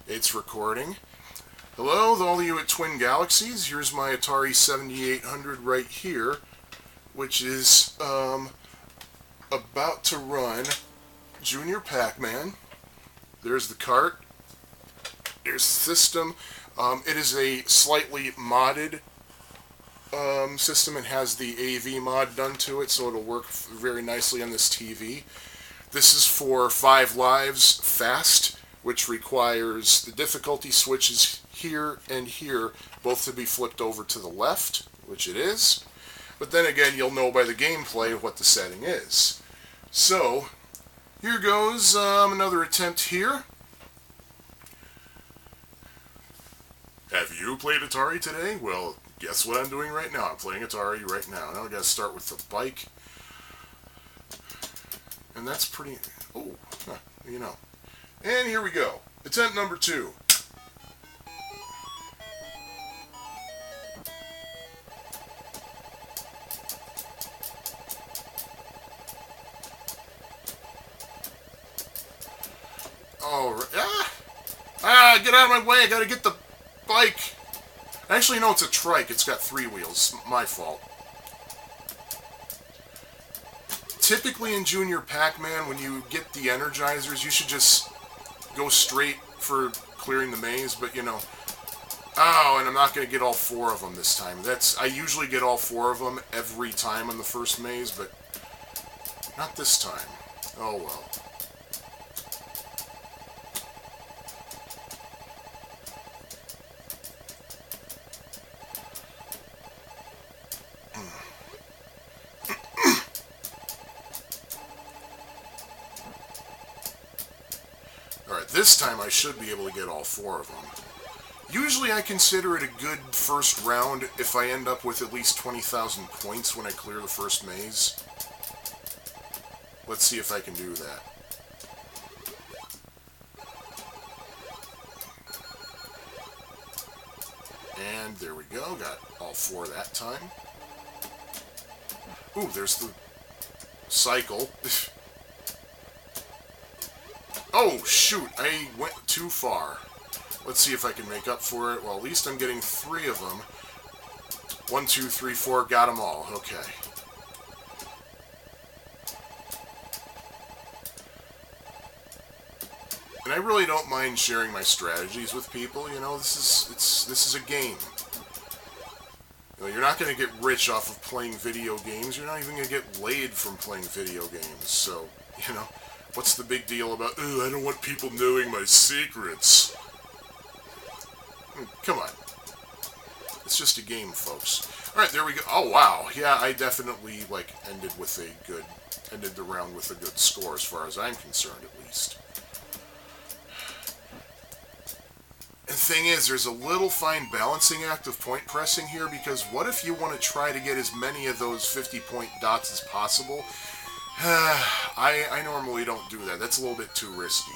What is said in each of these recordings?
It's recording. Hello, all of you at Twin Galaxies. Here's my Atari 7800 right here, which is about to run Junior Pac-Man. There's the cart. There's the system. It is a slightly modded system. It has the AV mod done to it, so it'll work very nicely on this TV. This is for 5 lives fast, which requires the difficulty switches here and here both to be flipped over to the left, which it is. But then again, you'll know by the gameplay what the setting is. So, here goes another attempt here. Have you played Atari today? Well, guess what I'm doing right now? I'm playing Atari right now. Now I gotta start with the bike. And that's pretty... oh, you know. And here we go. Attempt number 2. Get out of my way. I gotta get the bike. Actually, no, it's a trike. It's got 3 wheels. My fault. Typically in Junior Pac-Man, when you get the Energizers, you should just go straight for clearing the maze, but you know... oh, and I'm not going to get all 4 of them this time. I usually get all 4 of them every time on the first maze, but not this time. Oh well. Alright, this time I should be able to get all 4 of them. Usually I consider it a good first round if I end up with at least 20,000 points when I clear the first maze. Let's see if I can do that. And there we go, got all 4 that time. Ooh, there's the cycle. Oh, shoot, I went too far. Let's see if I can make up for it. Well, at least I'm getting 3 of them. 1, 2, 3, 4, got them all. Okay. And I really don't mind sharing my strategies with people. You know, this is a game. You know, you're not going to get rich off of playing video games. You're not even going to get laid from playing video games. So, you know, what's the big deal about, oh, I don't want people knowing my secrets. Come on. It's just a game, folks. Alright, there we go. Oh, wow. Yeah, I definitely, ended the round with a good score, as far as I'm concerned, at least. And the thing is, there's a little fine balancing act of point pressing here, because what if you want to try to get as many of those 50-point dots as possible? I normally don't do that. That's a little bit too risky.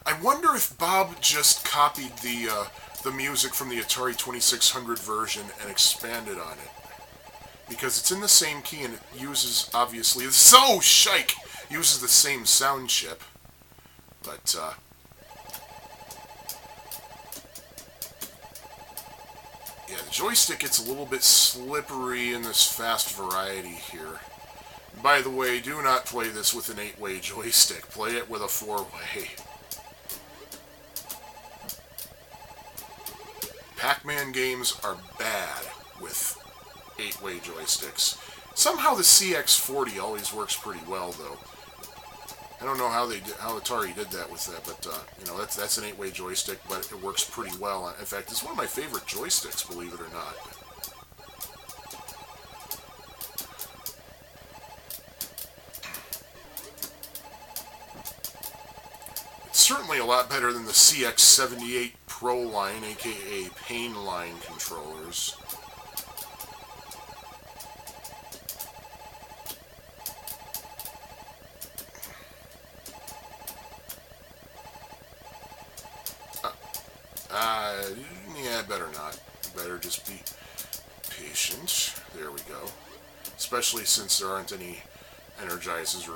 I wonder if Bob just copied the music from the Atari 2600 version and expanded on it. Because it's in the same key and it uses, obviously, uses the same sound chip. But, yeah, the joystick gets a little bit slippery in this fast variety here. By the way, do not play this with an 8-way joystick. Play it with a 4-way. Pac-Man games are bad with 8-way joysticks. Somehow the CX40 always works pretty well, though. I don't know how Atari did that with that, but you know, that's an 8-way joystick, but it works pretty well. In fact, it's one of my favorite joysticks, believe it or not. It's certainly a lot better than the CX78 Pro line, aka Pain line controllers. Yeah, better not. Better just be patient. There we go. Especially since there aren't any energizes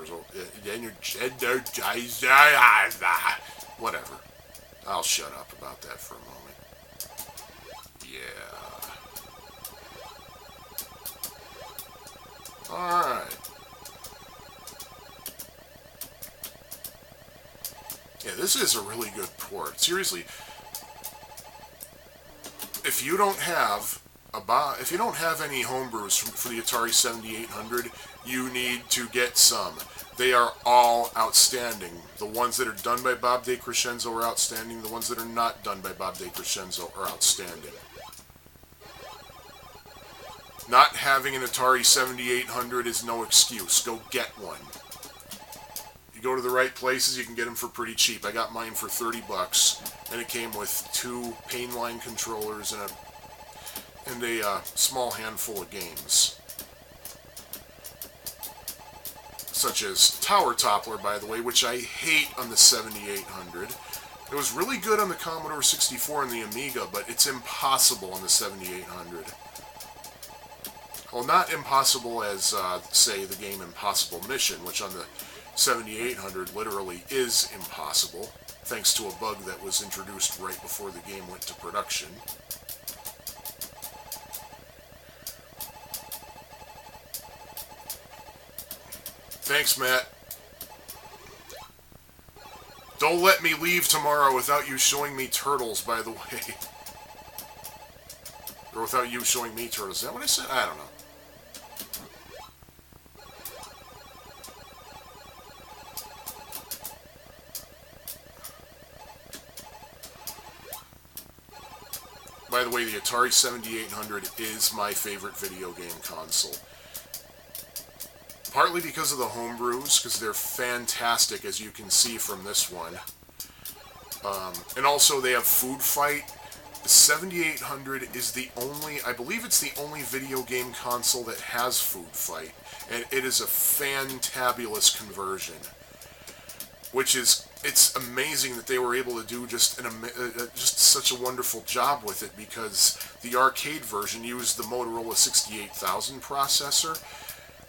whatever. I'll shut up about that for a moment. Yeah. Alright. Yeah, this is a really good port. Seriously, if you don't have any homebrews for the Atari 7800, you need to get some. They are all outstanding. The ones that are done by Bob DeCrescenzo are outstanding. The ones that are not done by Bob DeCrescenzo are outstanding. Not having an Atari 7800 is no excuse. Go get one. You go to the right places, you can get them for pretty cheap. I got mine for $30, and it came with 2 Painline controllers and a small handful of games. Such as Tower Toppler, by the way, which I hate on the 7800. It was really good on the Commodore 64 and the Amiga, but it's impossible on the 7800. Well, not impossible as, say, the game Impossible Mission, which on the 7800 literally is impossible, thanks to a bug that was introduced right before the game went to production. Thanks, Matt. Don't let me leave tomorrow without you showing me turtles, by the way. Or without you showing me turtles. Is that what I said? I don't know. By the way, the Atari 7800 is my favorite video game console. Partly because of the homebrews, because they're fantastic, as you can see from this one. And also, they have Food Fight. The 7800 is the only, I believe it's the only video game console that has Food Fight. And it is a fantabulous conversion. Which is, it's amazing that they were able to do just such a wonderful job with it, because the arcade version used the Motorola 68000 processor,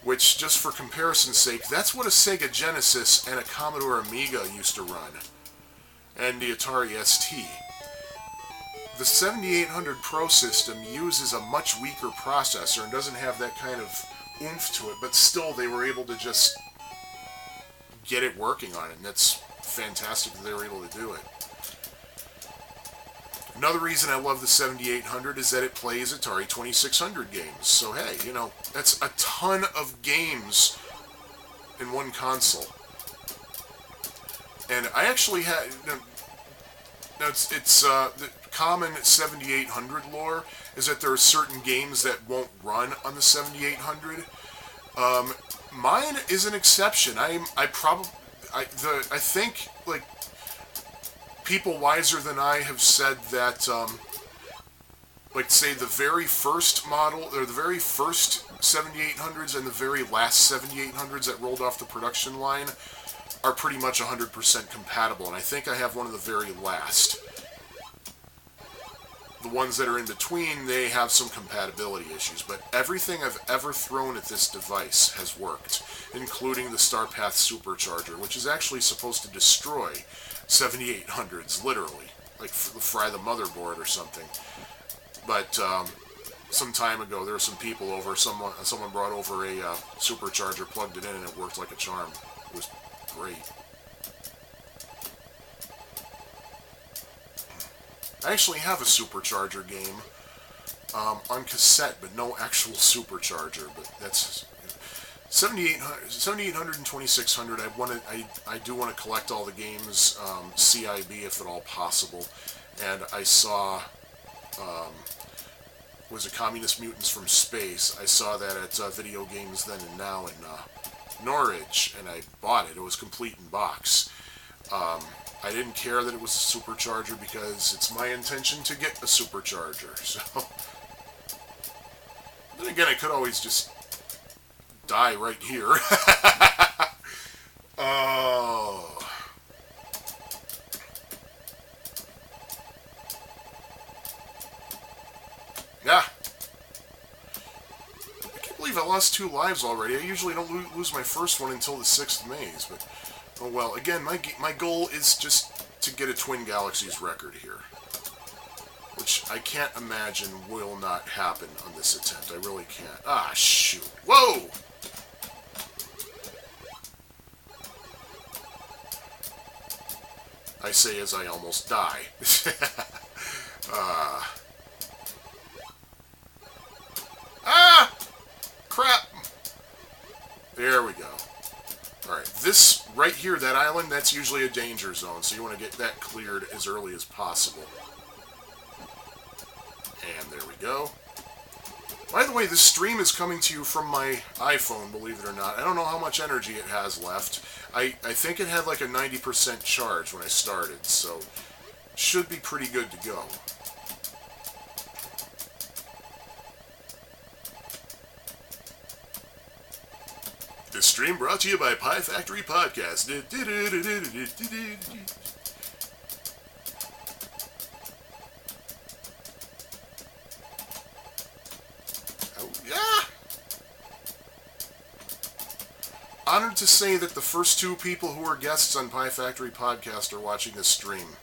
which, just for comparison's sake, that's what a Sega Genesis and a Commodore Amiga used to run, and the Atari ST. The 7800 Pro system uses a much weaker processor and doesn't have that kind of oomph to it, but still they were able to just get it working on it, and that's fantastic that they were able to do it. Another reason I love the 7800 is that it plays Atari 2600 games. So hey, you know, that's a ton of games in one console. And I actually had, the common 7800 lore is that there are certain games that won't run on the 7800. Mine is an exception. I think, like, people wiser than I have said that, like, say, the very first model, or the very first 7800s and the very last 7800s that rolled off the production line are pretty much 100% compatible, and I think I have one of the very last. The ones that are in between, they have some compatibility issues, but everything I've ever thrown at this device has worked, including the Starpath Supercharger, which is actually supposed to destroy 7800s, literally, like fry the motherboard or something. But some time ago, there were some people over, someone brought over a supercharger, plugged it in, and it worked like a charm. It was great. I actually have a supercharger game on cassette, but no actual supercharger. But that's 7800 and 2600. I do want to collect all the games, CIB if at all possible. And I saw, was it Communist Mutants from Space? I saw that at Video Games Then and Now in Norwich, and I bought it. It was complete in box. I didn't care that it was a supercharger because it's my intention to get a supercharger, so... Then again, I could always just die right here. Oh... Yeah. I can't believe I lost 2 lives already. I usually don't lose my first one until the 6th maze, but oh well. Again, my goal is just to get a Twin Galaxies record here, which I can't imagine will not happen on this attempt. I really can't. Ah, shoot. Whoa! I say as I almost die. Ah! Crap! There we go. Alright, this right here, that island, that's usually a danger zone, so you want to get that cleared as early as possible. And there we go. By the way, this stream is coming to you from my iPhone, believe it or not. I don't know how much energy it has left. I think it had like a 90% charge when I started, so should be pretty good to go. This stream brought to you by Pie Factory Podcast. Oh, yeah! Honored to say that the first 2 people who are guests on Pie Factory Podcast are watching this stream.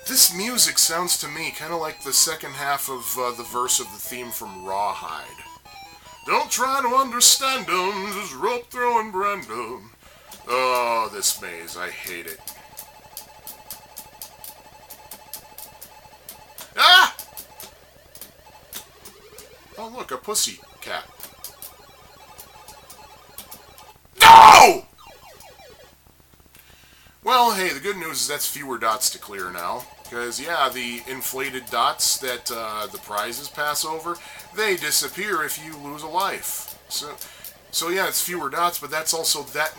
This music sounds to me kind of like the second half of the verse of the theme from Rawhide. Don't try to understand 'em, just rope throwing Brandon. Oh, this maze, I hate it. Ah! Oh, look, a pussy cat. No! Well, hey, the good news is that's fewer dots to clear now. Because, yeah, the inflated dots that the prizes pass over, they disappear if you lose a life. So yeah, it's fewer dots, but that's also that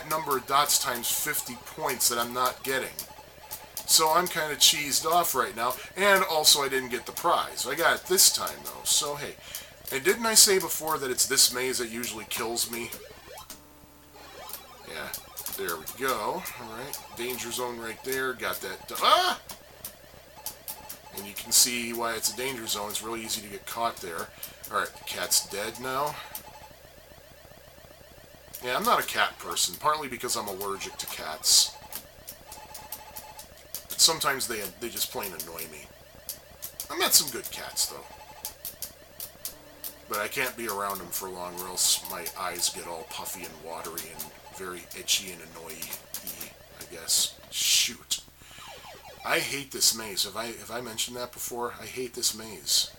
number of dots times 50 points that I'm not getting. So I'm kind of cheesed off right now, and also I didn't get the prize. I got it this time, though, so hey. And didn't I say before that it's this maze that usually kills me? Yeah. There we go. Alright. Danger zone right there. Got that. Ah! And you can see why it's a danger zone. It's really easy to get caught there. Alright, the cat's dead now. Yeah, I'm not a cat person. Partly because I'm allergic to cats. But sometimes they just plain annoy me. I met some good cats, though. But I can't be around them for long or else my eyes get all puffy and watery and very itchy and annoy-y, I guess. Shoot. I hate this maze. Have I mentioned that before? I hate this maze.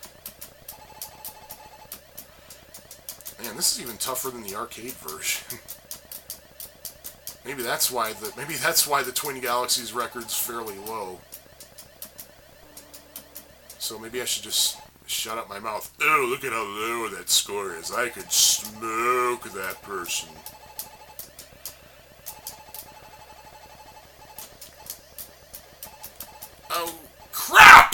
Man, this is even tougher than the arcade version. Maybe that's why the Twin Galaxies record's fairly low. So maybe I should just shut up my mouth. Oh, look at how low that score is. I could smoke that person. Oh, crap!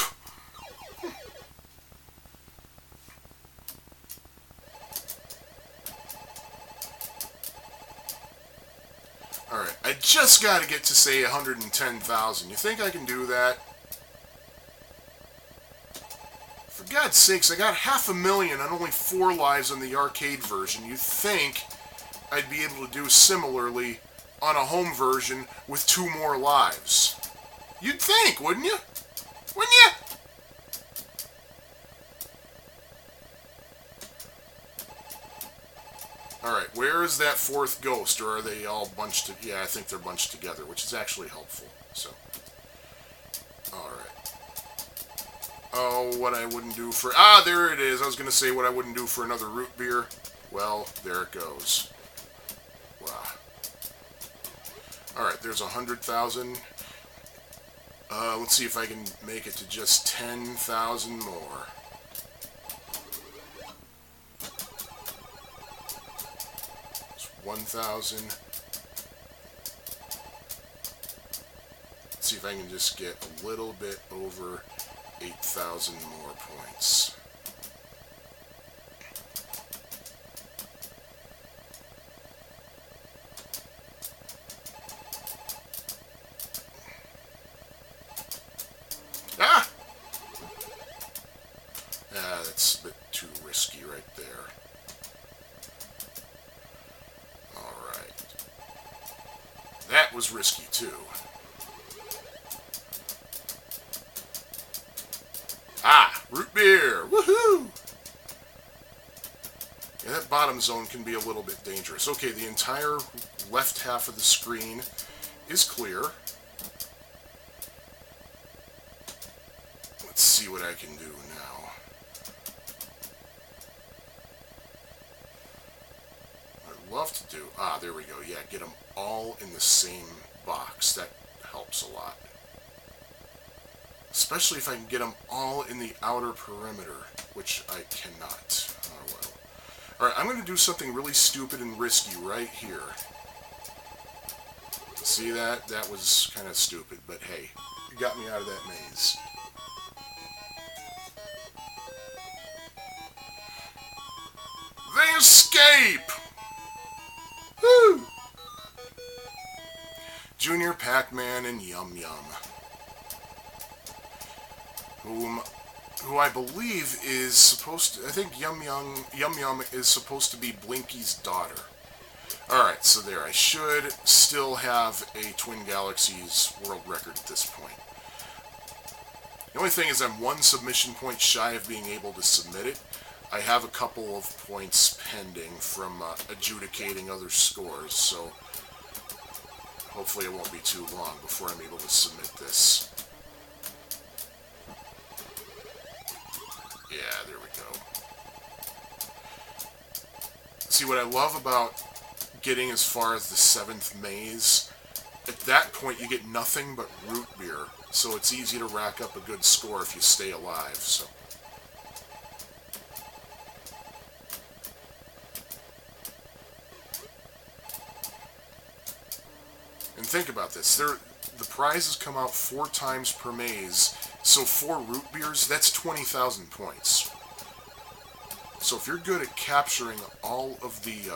Alright, I just gotta get to, say, 110,000. You think I can do that? For God's sakes, I got 500,000 on only 4 lives on the arcade version. You'd think I'd be able to do similarly on a home version with 2 more lives. You'd think, wouldn't you? Wouldn't you? Alright, where is that 4th ghost? Or are they all bunched together? Yeah, I think they're bunched together, which is actually helpful. So, alright. Oh, what I wouldn't do for... Ah, there it is. I was going to say what I wouldn't do for another root beer. Well, there it goes. Wow. Alright, there's 100,000. Let's see if I can make it to just 10,000 more. It's 1,000. Let's see if I can just get a little bit over 8,000 more points. Ah! That's a bit too risky right there. Alright. That was risky too. Ah! Root beer! Woohoo! Yeah, that bottom zone can be a little bit dangerous. Okay, the entire left half of the screen is clear. Let's see what I can do now. I'd love to do... Ah, there we go. Yeah, get them all in the same box. That helps a lot. Especially if I can get them all in the outer perimeter, which I cannot. Oh, well. Alright, I'm going to do something really stupid and risky right here. See that? That was kind of stupid, but hey, you got me out of that maze. They escape! Woo! Junior Pac-Man and Yum Yum. Who I believe is supposed to... I think Yum Yum is supposed to be Blinky's daughter. Alright, so there. I should still have a Twin Galaxies world record at this point. The only thing is I'm one submission point shy of being able to submit it. I have a couple of points pending from adjudicating other scores, so hopefully it won't be too long before I'm able to submit this. Yeah, there we go. See, what I love about getting as far as the 7th maze, at that point you get nothing but root beer, so it's easy to rack up a good score if you stay alive, so... And think about this, the prizes come out 4 times per maze, so 4 root beers, that's 20,000 points. So if you're good at capturing all of the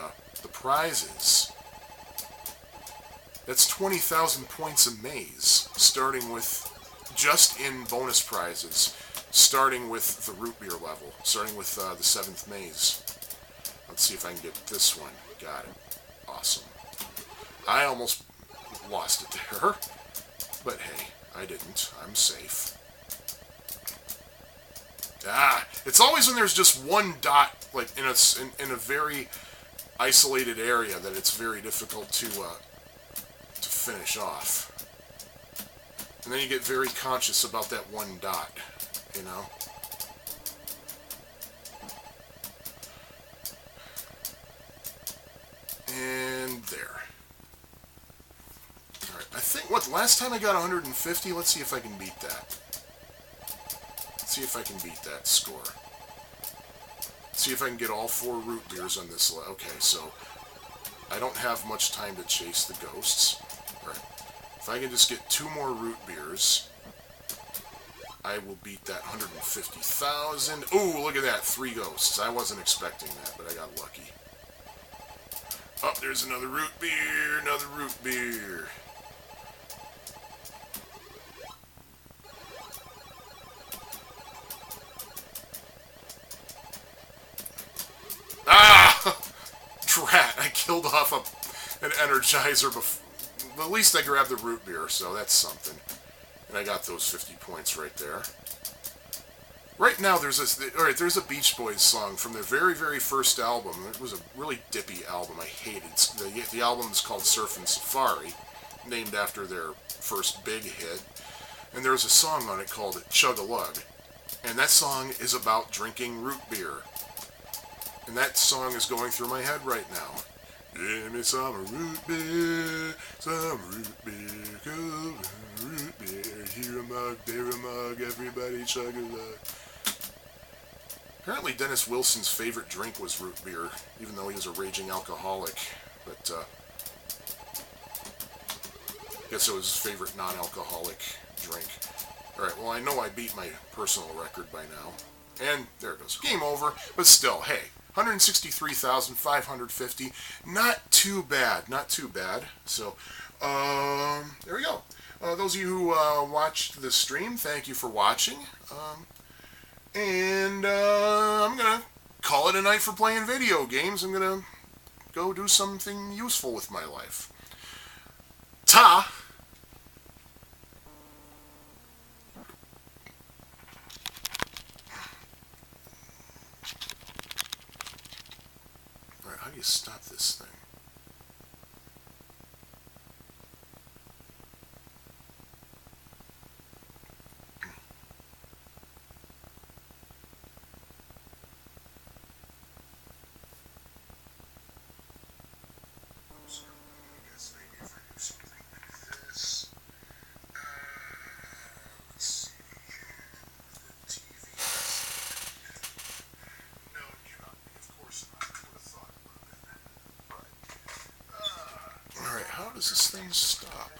prizes, that's 20,000 points a maze, starting with, just in bonus prizes, starting with the root beer level, starting with the 7th maze. Let's see if I can get this one. Got it. Awesome. I almost lost it there, but hey, I didn't. I'm safe. Ah, it's always when there's just one dot, like in a very isolated area, that it's very difficult to finish off. And then you get very conscious about that one dot, you know. And there. Alright, I think, what, last time I got 150? Let's see if I can beat that. See if I can beat that score. See if I can get all 4 root beers on this. Okay, so I don't have much time to chase the ghosts. Alright. If I can just get 2 more root beers, I will beat that 150,000. Ooh, look at that. 3 ghosts. I wasn't expecting that, but I got lucky. Oh, there's another root beer. Another root beer. Ah! Drat, I killed off an Energizer before. At least I grabbed the root beer, so that's something. And I got those 50 points right there. Right now, there's a Beach Boys song from their very, very first album. It was a really dippy album. I hated it. The album is called Surfin' Safari, named after their first big hit. And there's a song on it called Chug-a-Lug. And that song is about drinking root beer. And that song is going through my head right now. Give me some root beer, some root beer, come on, root beer. Here a mug, there a mug, everybody chug-a-lug. Apparently Dennis Wilson's favorite drink was root beer, even though he was a raging alcoholic. But, I guess it was his favorite non-alcoholic drink. Alright, well I know I beat my personal record by now. And there it goes. Game over. But still, hey, 163,550. Not too bad. Not too bad. So, there we go. Those of you who watched the stream, thank you for watching. And I'm going to call it a night for playing video games. I'm going to go do something useful with my life. Ta! Alright, how do you stop this thing? How does this thing stop?